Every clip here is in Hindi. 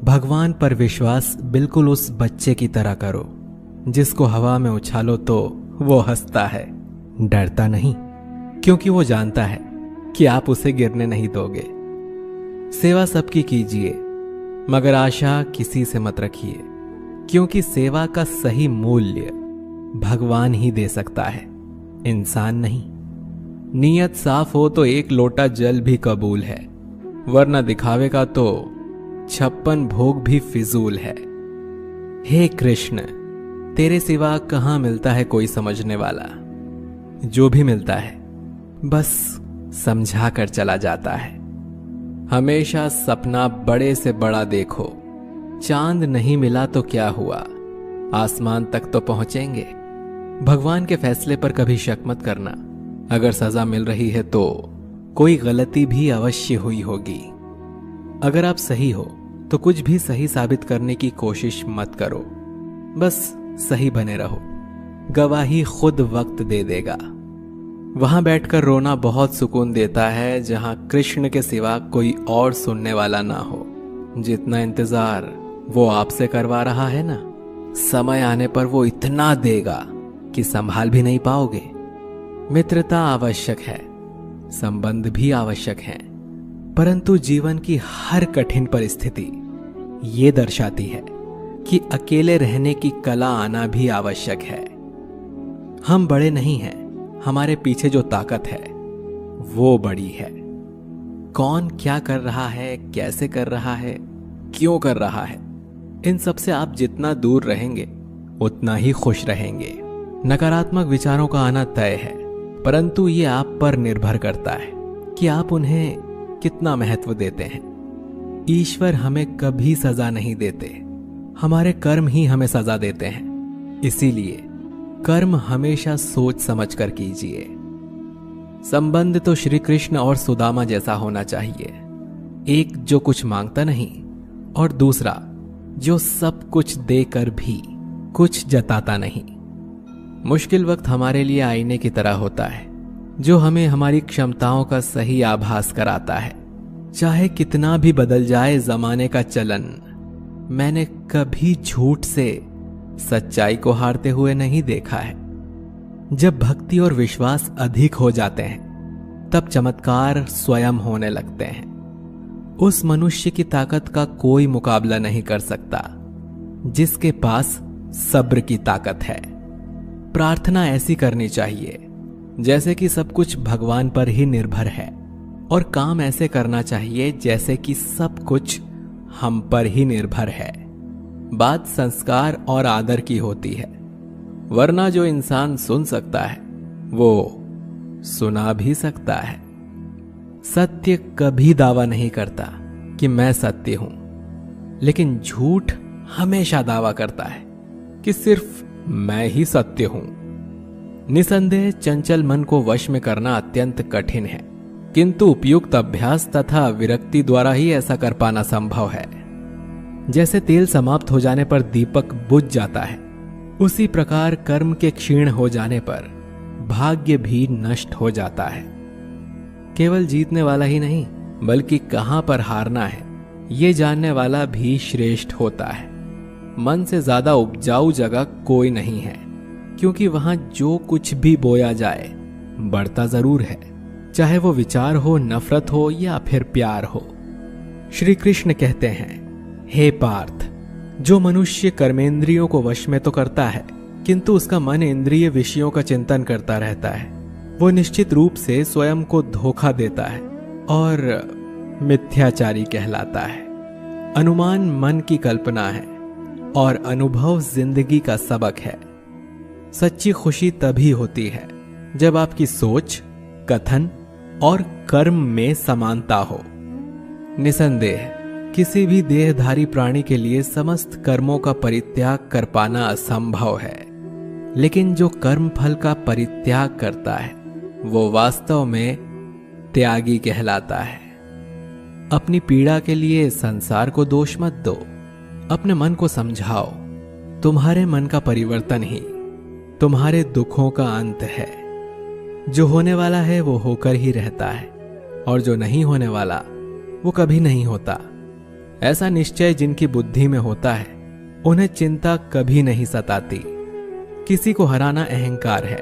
भगवान पर विश्वास बिल्कुल उस बच्चे की तरह करो जिसको हवा में उछालो तो वो हंसता है, डरता नहीं, क्योंकि वो जानता है कि आप उसे गिरने नहीं दोगे। सेवा सबकी कीजिए, मगर आशा किसी से मत रखिए, क्योंकि सेवा का सही मूल्य भगवान ही दे सकता है, इंसान नहीं। नीयत साफ हो तो एक लोटा जल भी कबूल है, वरना दिखावे का तो 56 भोग भी फिजूल है। हे कृष्ण, तेरे सिवा कहां मिलता है कोई समझने वाला। जो भी मिलता है बस समझा कर चला जाता है। हमेशा सपना बड़े से बड़ा देखो, चांद नहीं मिला तो क्या हुआ, आसमान तक तो पहुंचेंगे। भगवान के फैसले पर कभी शक मत करना। अगर सजा मिल रही है तो कोई गलती भी अवश्य हुई होगी। अगर आप सही हो तो कुछ भी सही साबित करने की कोशिश मत करो, बस सही बने रहो। गवाही खुद वक्त दे देगा। वहां बैठकर रोना बहुत सुकून देता है जहां कृष्ण के सिवा कोई और सुनने वाला ना हो। जितना इंतजार वो आपसे करवा रहा है ना, समय आने पर वो इतना देगा कि संभाल भी नहीं पाओगे। मित्रता आवश्यक है, संबंध भी आवश्यक है, परंतु जीवन की हर कठिन परिस्थिति ये दर्शाती है कि अकेले रहने की कला आना भी आवश्यक है। हम बड़े नहीं हैं, हमारे पीछे जो ताकत है वो बड़ी है। कौन क्या कर रहा है, कैसे कर रहा है, क्यों कर रहा है, इन सब से आप जितना दूर रहेंगे उतना ही खुश रहेंगे। नकारात्मक विचारों का आना तय है, परंतु ये आप पर निर्भर करता है कि आप उन्हें कितना महत्व देते हैं। ईश्वर हमें कभी सजा नहीं देते, हमारे कर्म ही हमें सजा देते हैं। इसीलिए कर्म हमेशा सोच समझ कर कीजिए। संबंध तो श्री कृष्ण और सुदामा जैसा होना चाहिए, एक जो कुछ मांगता नहीं और दूसरा जो सब कुछ देकर भी कुछ जताता नहीं। मुश्किल वक्त हमारे लिए आईने की तरह होता है, जो हमें हमारी क्षमताओं का सही आभास कराता है। चाहे कितना भी बदल जाए जमाने का चलन, मैंने कभी झूठ से सच्चाई को हारते हुए नहीं देखा है। जब भक्ति और विश्वास अधिक हो जाते हैं तब चमत्कार स्वयं होने लगते हैं। उस मनुष्य की ताकत का कोई मुकाबला नहीं कर सकता जिसके पास सब्र की ताकत है। प्रार्थना ऐसी करनी चाहिए जैसे कि सब कुछ भगवान पर ही निर्भर है, और काम ऐसे करना चाहिए जैसे कि सब कुछ हम पर ही निर्भर है। बात संस्कार और आदर की होती है, वरना जो इंसान सुन सकता है वो सुना भी सकता है। सत्य कभी दावा नहीं करता कि मैं सत्य हूं, लेकिन झूठ हमेशा दावा करता है कि सिर्फ मैं ही सत्य हूं। निसंदेह चंचल मन को वश में करना अत्यंत कठिन है, किंतु उपयुक्त अभ्यास तथा विरक्ति द्वारा ही ऐसा कर पाना संभव है। जैसे तेल समाप्त हो जाने पर दीपक बुझ जाता है, उसी प्रकार कर्म के क्षीण हो जाने पर भाग्य भी नष्ट हो जाता है। केवल जीतने वाला ही नहीं, बल्कि कहां पर हारना है ये जानने वाला भी श्रेष्ठ होता है। मन से ज्यादा उपजाऊ जगह कोई नहीं है, क्योंकि वहां जो कुछ भी बोया जाए बढ़ता जरूर है, चाहे वो विचार हो, नफरत हो या फिर प्यार हो। श्री कृष्ण कहते हैं, हे पार्थ, जो मनुष्य कर्मेंद्रियों को वश में तो करता है किंतु उसका मन इंद्रिय विषयों का चिंतन करता रहता है, वो निश्चित रूप से स्वयं को धोखा देता है और मिथ्याचारी कहलाता है। अनुमान मन की कल्पना है और अनुभव जिंदगी का सबक है। सच्ची खुशी तभी होती है जब आपकी सोच, कथन और कर्म में समानता हो। निसंदेह किसी भी देहधारी प्राणी के लिए समस्त कर्मों का परित्याग कर पाना असंभव है, लेकिन जो कर्म फल का परित्याग करता है वो वास्तव में त्यागी कहलाता है। अपनी पीड़ा के लिए संसार को दोष मत दो, अपने मन को समझाओ। तुम्हारे मन का परिवर्तन ही तुम्हारे दुखों का अंत है। जो होने वाला है वो होकर ही रहता है, और जो नहीं होने वाला वो कभी नहीं होता। ऐसा निश्चय जिनकी बुद्धि में होता है उन्हें चिंता कभी नहीं सताती। किसी को हराना अहंकार है,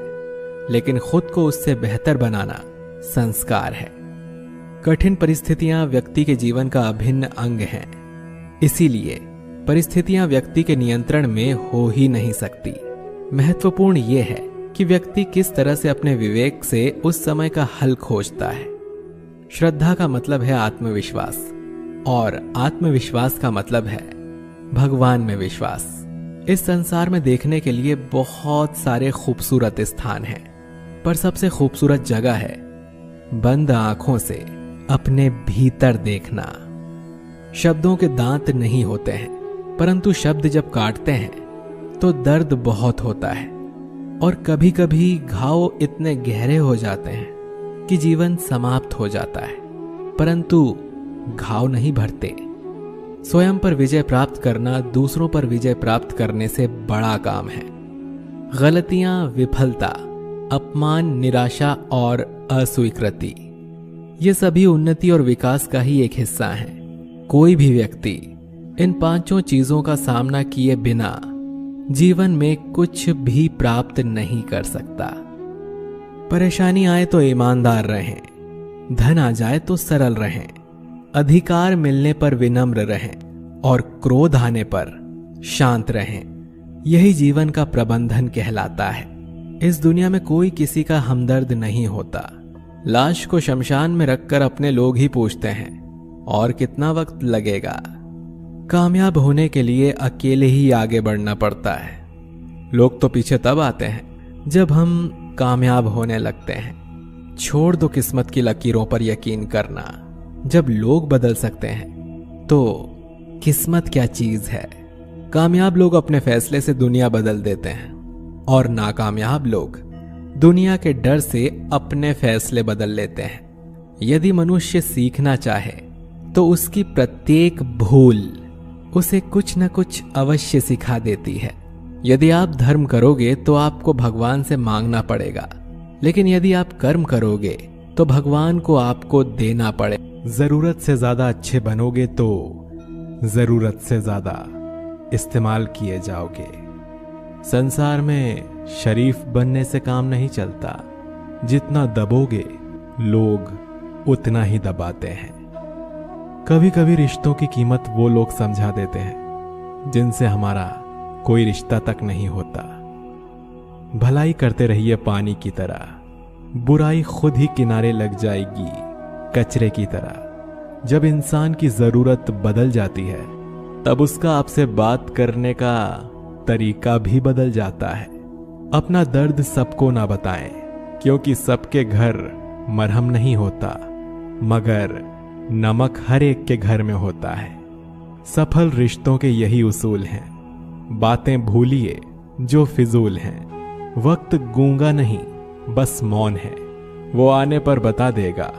लेकिन खुद को उससे बेहतर बनाना संस्कार है। कठिन परिस्थितियां व्यक्ति के जीवन का अभिन्न अंग हैं, इसीलिए परिस्थितियां व्यक्ति के नियंत्रण में हो ही नहीं सकती। महत्वपूर्ण यह है कि व्यक्ति किस तरह से अपने विवेक से उस समय का हल खोजता है। श्रद्धा का मतलब है आत्मविश्वास, और आत्मविश्वास का मतलब है भगवान में विश्वास। इस संसार में देखने के लिए बहुत सारे खूबसूरत स्थान हैं, पर सबसे खूबसूरत जगह है बंद आंखों से अपने भीतर देखना। शब्दों के दांत नहीं होते हैं, परंतु शब्द जब काटते हैं तो दर्द बहुत होता है, और कभी कभी घाव इतने गहरे हो जाते हैं कि जीवन समाप्त हो जाता है, परंतु घाव नहीं भरते। स्वयं पर विजय प्राप्त करना दूसरों पर विजय प्राप्त करने से बड़ा काम है। गलतियां, विफलता, अपमान, निराशा और अस्वीकृति, ये सभी उन्नति और विकास का ही एक हिस्सा हैं। कोई भी व्यक्ति इन पांचों चीजों का सामना किए बिना जीवन में कुछ भी प्राप्त नहीं कर सकता। परेशानी आए तो ईमानदार रहें, धन आ जाए तो सरल रहें, अधिकार मिलने पर विनम्र रहें और क्रोध आने पर शांत रहें। यही जीवन का प्रबंधन कहलाता है। इस दुनिया में कोई किसी का हमदर्द नहीं होता। लाश को शमशान में रखकर अपने लोग ही पूछते हैं और कितना वक्त लगेगा। कामयाब होने के लिए अकेले ही आगे बढ़ना पड़ता है। लोग तो पीछे तब आते हैं जब हम कामयाब होने लगते हैं। छोड़ दो किस्मत की लकीरों पर यकीन करना। जब लोग बदल सकते हैं तो किस्मत क्या चीज है। कामयाब लोग अपने फैसले से दुनिया बदल देते हैं, और नाकामयाब लोग दुनिया के डर से अपने फैसले बदल लेते हैं। यदि मनुष्य सीखना चाहे तो उसकी प्रत्येक भूल उसे कुछ न कुछ अवश्य सिखा देती है। यदि आप धर्म करोगे तो आपको भगवान से मांगना पड़ेगा, लेकिन यदि आप कर्म करोगे तो भगवान को आपको देना पड़े। जरूरत से ज्यादा अच्छे बनोगे तो जरूरत से ज्यादा इस्तेमाल किए जाओगे। संसार में शरीफ बनने से काम नहीं चलता। जितना दबोगे लोग उतना ही दबाते हैं। कभी कभी रिश्तों की कीमत वो लोग समझा देते हैं जिनसे हमारा कोई रिश्ता तक नहीं होता। भलाई करते रहिए पानी की तरह, बुराई खुद ही किनारे लग जाएगी कचरे की तरह। जब इंसान की जरूरत बदल जाती है तब उसका आपसे बात करने का तरीका भी बदल जाता है। अपना दर्द सबको ना बताएं, क्योंकि सबके घर मरहम नहीं होता, मगर नमक हर एक के घर में होता है। सफल रिश्तों के यही उसूल हैं। बातें भूलिए जो फिजूल हैं। वक्त गूंगा नहीं, बस मौन है। वो आने पर बता देगा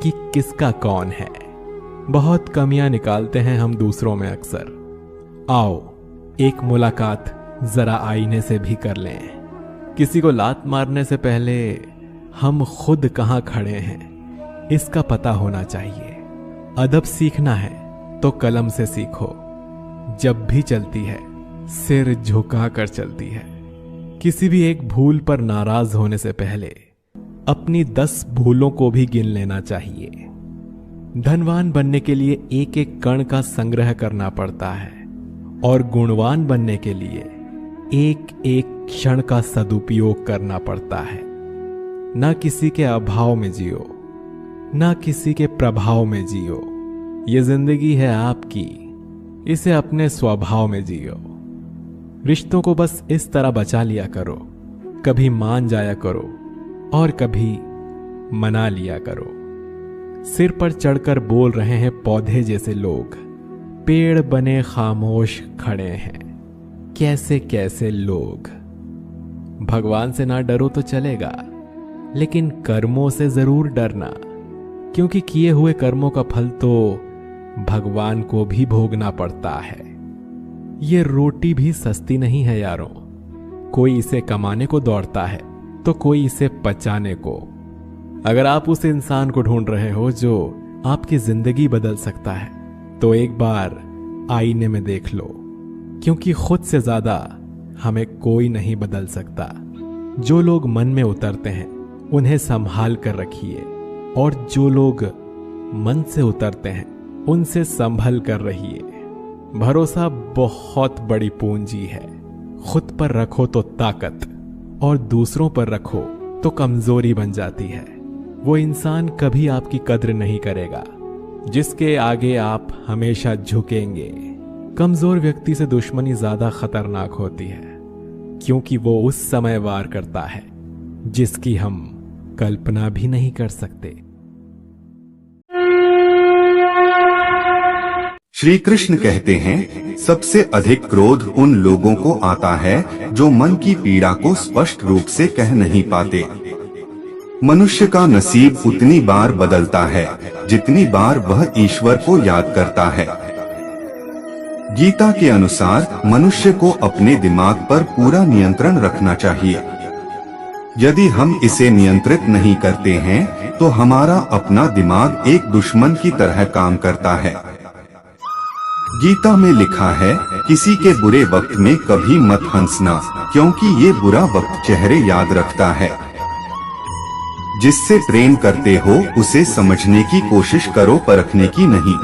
कि किसका कौन है। बहुत कमियां निकालते हैं हम दूसरों में अक्सर। आओ एक मुलाकात जरा आईने से भी कर लें। किसी को लात मारने से पहले हम खुद कहां खड़े हैं इसका पता होना चाहिए। अदब सीखना है तो कलम से सीखो। जब भी चलती है सिर झुका कर चलती है। किसी भी एक भूल पर नाराज होने से पहले अपनी 10 भूलों को भी गिन लेना चाहिए। धनवान बनने के लिए एक एक कण का संग्रह करना पड़ता है, और गुणवान बनने के लिए एक एक क्षण का सदुपयोग करना पड़ता है। ना किसी के अभाव में जियो, ना किसी के प्रभाव में जियो। ये जिंदगी है आपकी, इसे अपने स्वभाव में जियो। रिश्तों को बस इस तरह बचा लिया करो, कभी मान जाया करो और कभी मना लिया करो। सिर पर चढ़कर बोल रहे हैं पौधे जैसे लोग, पेड़ बने खामोश खड़े हैं कैसे कैसे लोग। भगवान से ना डरो तो चलेगा, लेकिन कर्मों से जरूर डरना, क्योंकि किए हुए कर्मों का फल तो भगवान को भी भोगना पड़ता है। ये रोटी भी सस्ती नहीं है यारों। कोई इसे कमाने को दौड़ता है तो कोई इसे पचाने को। अगर आप उस इंसान को ढूंढ रहे हो जो आपकी जिंदगी बदल सकता है, तो एक बार आईने में देख लो, क्योंकि खुद से ज्यादा हमें कोई नहीं बदल सकता। जो लोग मन में उतरते हैं उन्हें संभाल कर रखिए, और जो लोग मन से उतरते हैं उनसे संभल कर रहिए। भरोसा बहुत बड़ी पूंजी है। खुद पर रखो तो ताकत, और दूसरों पर रखो तो कमजोरी बन जाती है। वो इंसान कभी आपकी कद्र नहीं करेगा जिसके आगे आप हमेशा झुकेंगे। कमजोर व्यक्ति से दुश्मनी ज्यादा खतरनाक होती है, क्योंकि वो उस समय वार करता है जिसकी हम कल्पना भी नहीं कर सकते। श्री कृष्ण कहते हैं, सबसे अधिक क्रोध उन लोगों को आता है जो मन की पीड़ा को स्पष्ट रूप से कह नहीं पाते। मनुष्य का नसीब उतनी बार बदलता है जितनी बार वह ईश्वर को याद करता है। गीता के अनुसार मनुष्य को अपने दिमाग पर पूरा नियंत्रण रखना चाहिए। यदि हम इसे नियंत्रित नहीं करते हैं तो हमारा अपना दिमाग एक दुश्मन की तरह काम करता है। गीता में लिखा है, किसी के बुरे वक्त में कभी मत हंसना, क्योंकि ये बुरा वक्त चेहरे याद रखता है। जिससे प्रेम करते हो उसे समझने की कोशिश करो, परखने की नहीं।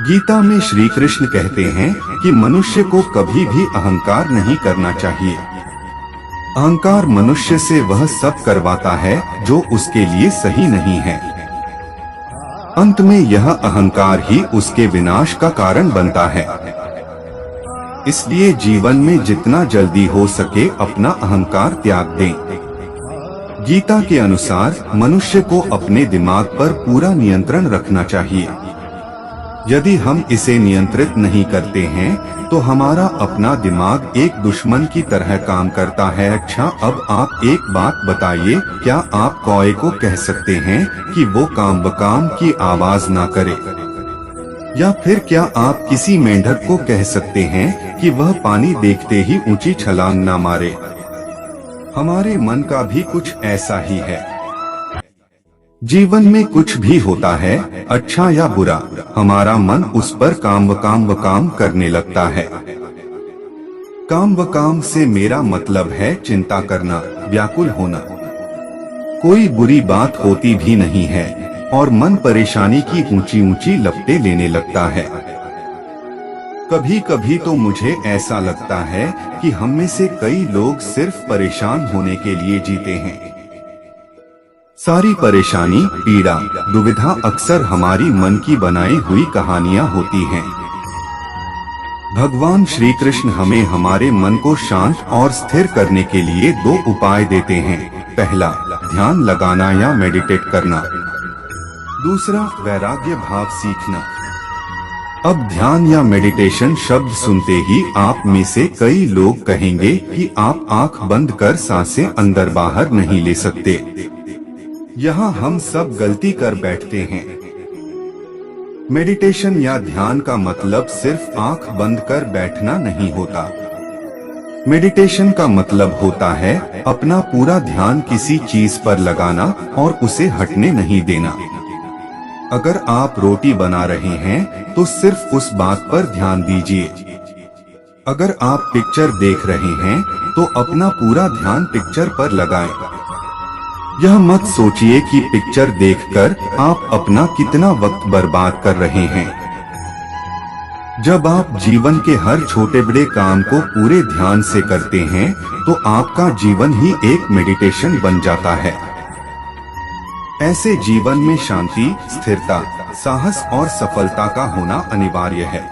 गीता में श्री कृष्ण कहते हैं कि मनुष्य को कभी भी अहंकार नहीं करना चाहिए। अहंकार मनुष्य से वह सब करवाता है जो उसके लिए सही नहीं है। अंत में यह अहंकार ही उसके विनाश का कारण बनता है। इसलिए जीवन में जितना जल्दी हो सके अपना अहंकार त्याग दें। गीता के अनुसार मनुष्य को अपने दिमाग पर पूरा नियंत्रण रखना चाहिए। यदि हम इसे नियंत्रित नहीं करते हैं तो हमारा अपना दिमाग एक दुश्मन की तरह काम करता है। अच्छा, अब आप एक बात बताइए, क्या आप कौए को कह सकते हैं कि वो काम बकाम की आवाज ना करे? या फिर क्या आप किसी मेंढक को कह सकते हैं कि वह पानी देखते ही ऊंची छलांग ना मारे? हमारे मन का भी कुछ ऐसा ही है। जीवन में कुछ भी होता है, अच्छा या बुरा, हमारा मन उस पर काम करने लगता है। काम से मेरा मतलब है चिंता करना, व्याकुल होना। कोई बुरी बात होती भी नहीं है और मन परेशानी की ऊंची ऊंची लपटें लेने लगता है। कभी कभी तो मुझे ऐसा लगता है कि हम में से कई लोग सिर्फ परेशान होने के लिए जीते हैं। सारी परेशानी, पीड़ा, दुविधा अक्सर हमारी मन की बनाई हुई कहानियां होती हैं। भगवान श्री कृष्ण हमें हमारे मन को शांत और स्थिर करने के लिए 2 उपाय देते हैं। पहला, ध्यान लगाना या मेडिटेट करना। दूसरा, वैराग्य भाव सीखना। अब ध्यान या मेडिटेशन शब्द सुनते ही आप में से कई लोग कहेंगे कि आप आंख बंद कर सांसें अंदर बाहर नहीं ले सकते। यहाँ हम सब गलती कर बैठते हैं। मेडिटेशन या ध्यान का मतलब सिर्फ आंख बंद कर बैठना नहीं होता। मेडिटेशन का मतलब होता है अपना पूरा ध्यान किसी चीज पर लगाना और उसे हटने नहीं देना। अगर आप रोटी बना रहे हैं तो सिर्फ उस बात पर ध्यान दीजिए। अगर आप पिक्चर देख रहे हैं तो अपना पूरा ध्यान पिक्चर पर लगाएं। यह मत सोचिए कि पिक्चर देखकर आप अपना कितना वक्त बर्बाद कर रहे हैं। जब आप जीवन के हर छोटे बड़े काम को पूरे ध्यान से करते हैं तो आपका जीवन ही एक मेडिटेशन बन जाता है। ऐसे जीवन में शांति, स्थिरता, साहस और सफलता का होना अनिवार्य है।